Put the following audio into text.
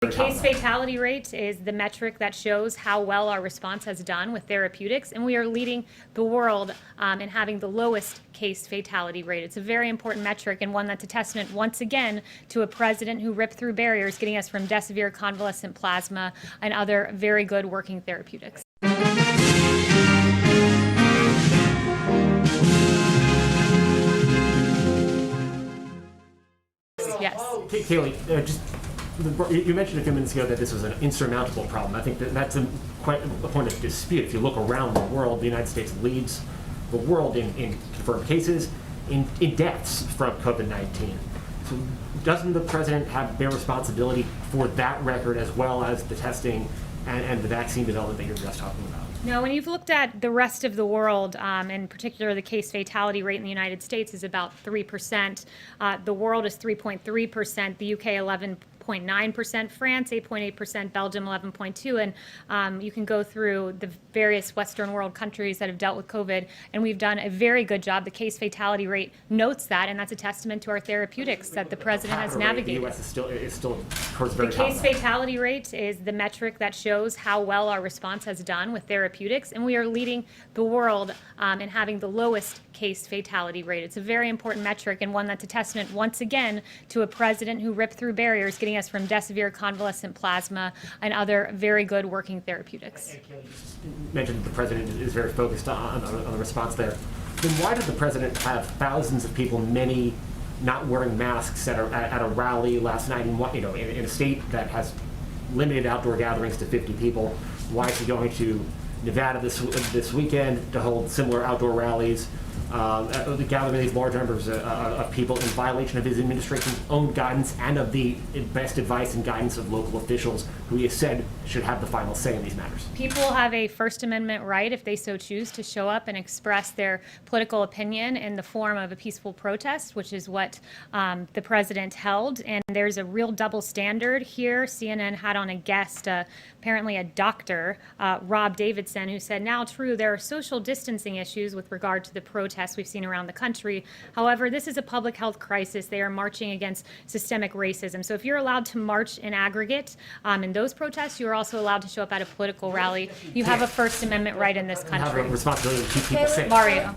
The case fatality rate is the metric that shows how well our response has done with therapeutics, and we are leading the world in having the lowest case fatality rate. It's a very important metric and one that's a testament once again to a president who ripped through barriers, getting us from Desivir convalescent plasma and other very good working therapeutics. Yes. Kayleigh, you mentioned a few minutes ago that this was an insurmountable problem. I think that's quite a point of dispute. If you look around the world, the United States leads the world in confirmed cases, in deaths from COVID-19. So doesn't the president have their responsibility for that record as well as the testing and the vaccine development that you're just talking about? No, when you've looked at the rest of the world, in particular the case fatality rate in the United States is about 3%. The world is 3.3%, the UK 11.9%, France 8.8%, Belgium 11.2%, and you can go through the various Western world countries that have dealt with COVID, and we've done a very good job. The case fatality rate notes that, and that's a testament to our therapeutics that the president has navigated. The U.S. is still towards very The case fatality rate is the metric that shows how well our response has done with therapeutics, and we are leading the world in having the lowest case fatality rate. It's a very important metric and one that's a testament once again to a president who ripped through barriers, getting us from Desivir convalescent plasma and other very good working therapeutics. You mentioned that the president is very focused on the response there. Then why did the president have thousands of people, many not wearing masks at a rally last night in a state that has limited outdoor gatherings to 50 people? Why is he going to Nevada this weekend to hold similar outdoor rallies, gathering these large numbers of people in violation of his administration's own guidance and of the best advice and guidance of local officials who he has said should have the final say in these matters? People have a First Amendment right, if they so choose, to show up and express their political opinion in the form of a peaceful protest, which is what the president held. And there's a real double standard here. CNN had on a guest, apparently a doctor, Rob Davidson, who said, now true, there are social distancing issues with regard to the protests we've seen around the country. However, this is a public health crisis. They are marching against systemic racism. So if you're allowed to march in aggregate in those protests, you're also allowed to show up at a political rally. You have a First Amendment right in this country. You have a responsibility to keep people safe. Mario.